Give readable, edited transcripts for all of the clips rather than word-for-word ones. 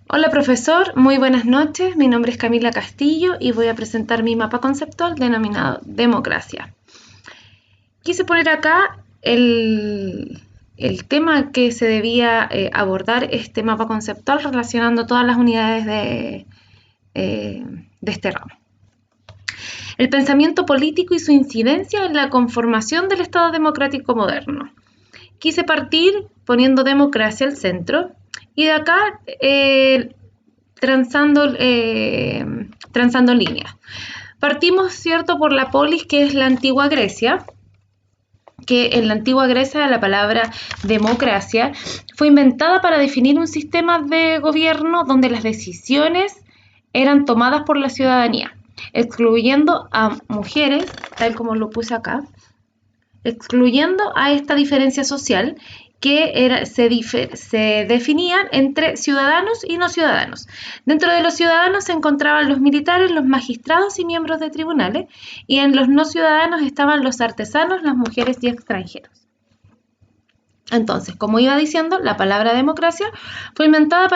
Hola profesor, muy buenas noches. Mi nombre es Camila Castillo y voy a presentar mi mapa conceptual denominado Democracia. Quise poner acá el tema que se debía abordar este mapa conceptual relacionando todas las unidades de este ramo. El pensamiento político y su incidencia en la conformación del Estado democrático moderno. Quise partir poniendo democracia al centro y de acá transando líneas. Partimos, ¿cierto?, por la polis, que es la antigua Grecia, que en la antigua Grecia la palabra democracia fue inventada para definir un sistema de gobierno donde las decisiones eran tomadas por la ciudadanía, excluyendo a mujeres, tal como lo puse acá, excluyendo a esta diferencia social que se definían entre ciudadanos y no ciudadanos. Dentro de los ciudadanos se encontraban los militares, los magistrados y miembros de tribunales, y en los no ciudadanos estaban los artesanos, las mujeres y extranjeros. Entonces, como iba diciendo, la palabra democracia fue inventada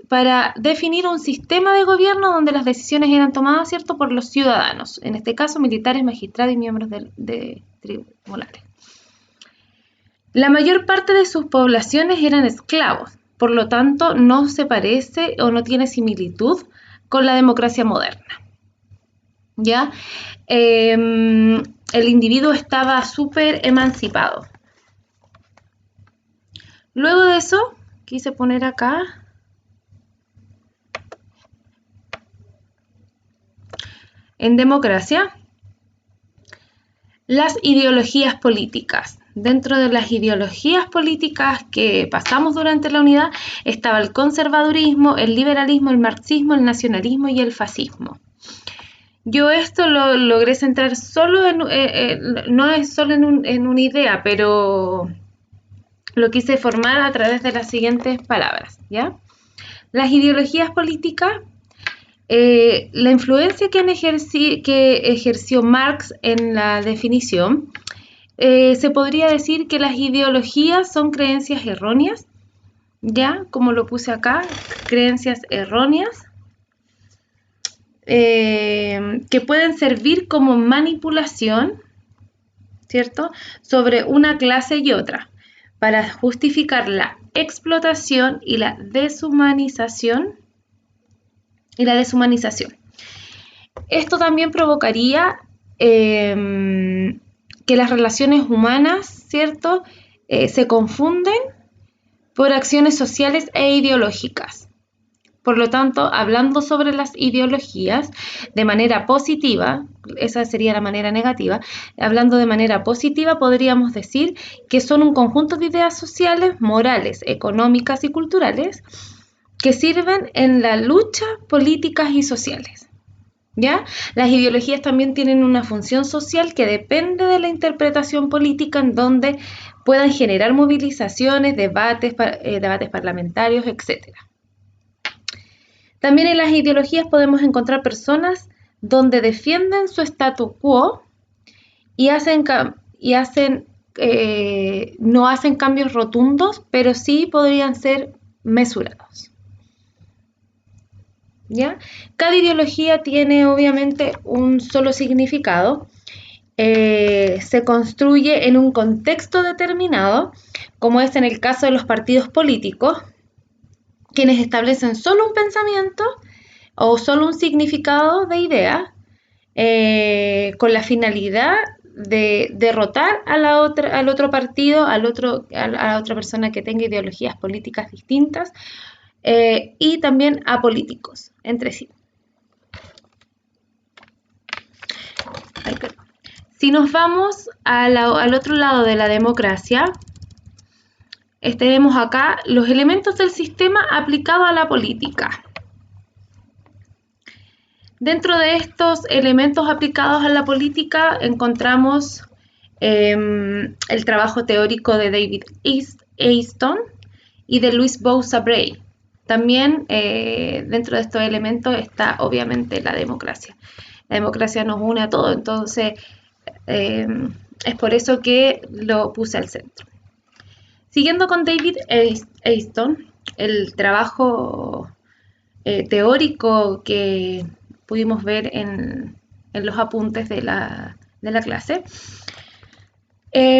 para definir un sistema de gobierno donde las decisiones eran tomadas, ¿cierto?, por los ciudadanos, en este caso militares, magistrados y miembros de tribunales. La mayor parte de sus poblaciones eran esclavos, por lo tanto no se parece o no tiene similitud con la democracia moderna. ¿Ya? El individuo estaba súper emancipado. Luego de eso, quise poner acá en democracia las ideologías políticas. Dentro de las ideologías políticas que pasamos durante la unidad estaba el conservadurismo, el liberalismo, el marxismo, el nacionalismo y el fascismo. Yo esto lo logré centrar solo no es solo en una idea, pero lo quise formar a través de las siguientes palabras, ¿ya? Las ideologías políticas, la influencia que ejerció Marx en la definición, se podría decir que las ideologías son creencias erróneas, ya, como lo puse acá, creencias erróneas, que pueden servir como manipulación, ¿cierto?, sobre una clase y otra, para justificar la explotación y la deshumanización. Esto también provocaría que las relaciones humanas, ¿cierto?, se confunden por acciones sociales e ideológicas. Por lo tanto, hablando sobre las ideologías de manera positiva, esa sería la manera negativa, hablando de manera positiva podríamos decir que son un conjunto de ideas sociales, morales, económicas y culturales que sirven en la lucha políticas y sociales. ¿Ya? Las ideologías también tienen una función social que depende de la interpretación política, en donde puedan generar movilizaciones, debates parlamentarios, etc. También en las ideologías podemos encontrar personas donde defienden su statu quo y no hacen cambios rotundos, pero sí podrían ser mesurados. ¿Ya? Cada ideología tiene obviamente un solo significado, se construye en un contexto determinado, como es en el caso de los partidos políticos, quienes establecen solo un pensamiento o solo un significado de idea, con la finalidad de derrotar al otro partido, a la otra persona que tenga ideologías políticas distintas, y también a políticos entre sí. Si nos vamos al otro lado de la democracia, tenemos acá los elementos del sistema aplicado a la política. Dentro de estos elementos aplicados a la política encontramos el trabajo teórico de David Easton y de Louis Boussabrey. También dentro de estos elementos está obviamente la democracia. La democracia nos une a todos, entonces es por eso que lo puse al centro. Siguiendo con David Easton, el trabajo teórico que pudimos ver en los apuntes de la clase,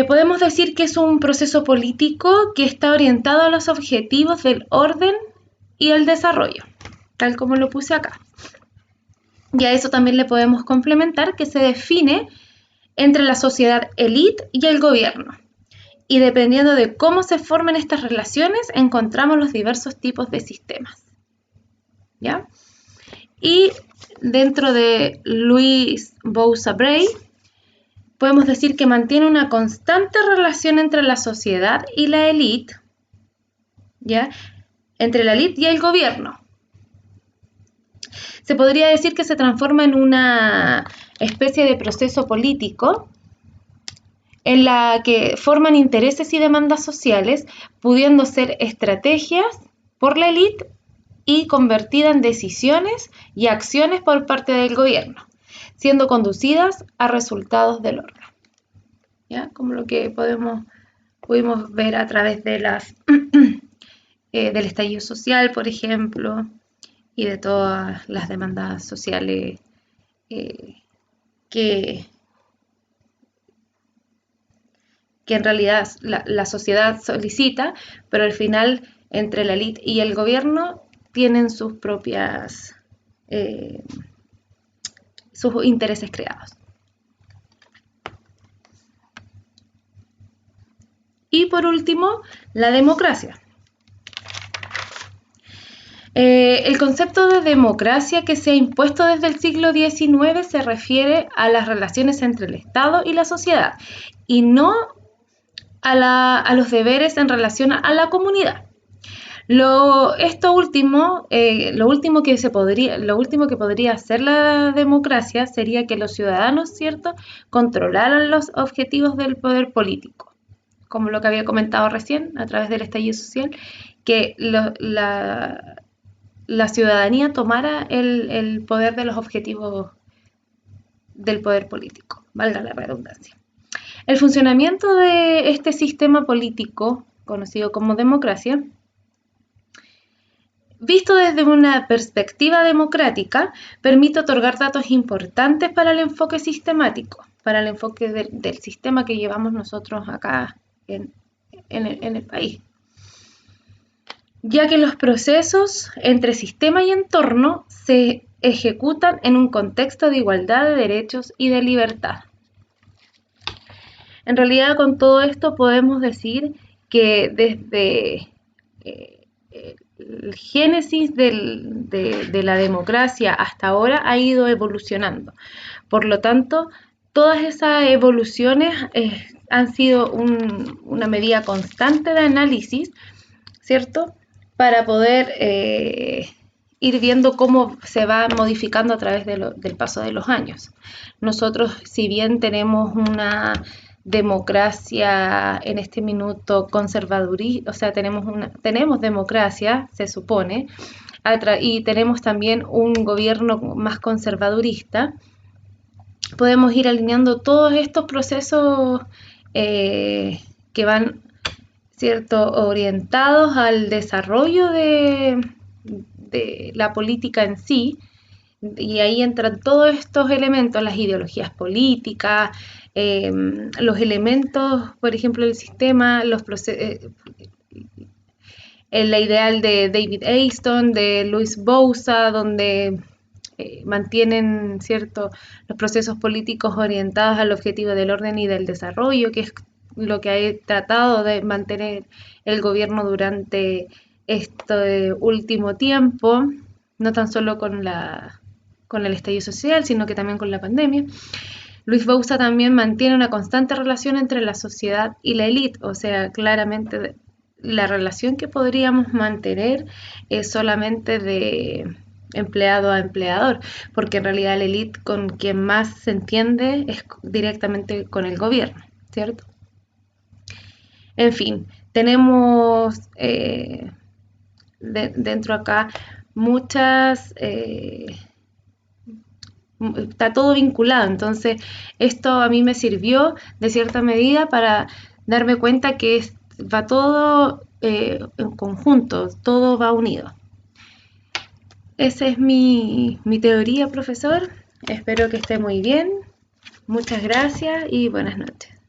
podemos decir que es un proceso político que está orientado a los objetivos del orden y el desarrollo, tal como lo puse acá. Y a eso también le podemos complementar que se define entre la sociedad élite y el gobierno. Y dependiendo de cómo se formen estas relaciones, encontramos los diversos tipos de sistemas. ¿Ya? Y dentro de Louis Boussabrey, podemos decir que mantiene una constante relación entre la sociedad y la élite, ¿ya? Entre la élite y el gobierno. Se podría decir que se transforma en una especie de proceso político en la que forman intereses y demandas sociales, pudiendo ser estrategias por la élite y convertida en decisiones y acciones por parte del gobierno, siendo conducidas a resultados del orden. ¿Ya? Como lo que pudimos ver a través de del estallido social, por ejemplo, y de todas las demandas sociales que en realidad la sociedad solicita, pero al final entre la élite y el gobierno tienen sus propias sus intereses creados. Y por último, la democracia. El concepto de democracia que se ha impuesto desde el siglo XIX se refiere a las relaciones entre el Estado y la sociedad y no a los deberes en relación a la comunidad. Lo último que podría hacer la democracia sería que los ciudadanos, ¿cierto?, controlaran los objetivos del poder político, como lo que había comentado recién a través del estallido social, que la ciudadanía tomara el poder de los objetivos del poder político, valga la redundancia. El funcionamiento de este sistema político, conocido como democracia, visto desde una perspectiva democrática, permite otorgar datos importantes para el enfoque sistemático, para el enfoque del sistema que llevamos nosotros acá en el país, ya que los procesos entre sistema y entorno se ejecutan en un contexto de igualdad de derechos y de libertad. En realidad, con todo esto podemos decir que desde el génesis de la democracia hasta ahora ha ido evolucionando. Por lo tanto, todas esas evoluciones han sido una medida constante de análisis, ¿cierto?, para poder ir viendo cómo se va modificando a través del paso de los años. Nosotros, si bien tenemos una democracia en este minuto conservadurista, o sea, tenemos democracia, se supone, y tenemos también un gobierno más conservadurista, podemos ir alineando todos estos procesos que van, ¿cierto?, orientados al desarrollo de la política en sí, y ahí entran todos estos elementos, las ideologías políticas, los elementos, por ejemplo, del sistema, la ideal de David Easton, de Louis Boussabrey, donde mantienen, ¿cierto?, los procesos políticos orientados al objetivo del orden y del desarrollo, que es lo que ha tratado de mantener el gobierno durante este último tiempo, no tan solo con el estallido social, sino que también con la pandemia. Louis Boussabrey también mantiene una constante relación entre la sociedad y la élite, o sea, claramente la relación que podríamos mantener es solamente de empleado a empleador, porque en realidad la élite con quien más se entiende es directamente con el gobierno, ¿cierto? En fin, tenemos dentro acá muchas... está todo vinculado, entonces esto a mí me sirvió de cierta medida para darme cuenta que va todo en conjunto, todo va unido. Esa es mi teoría, profesor. Espero que esté muy bien. Muchas gracias y buenas noches.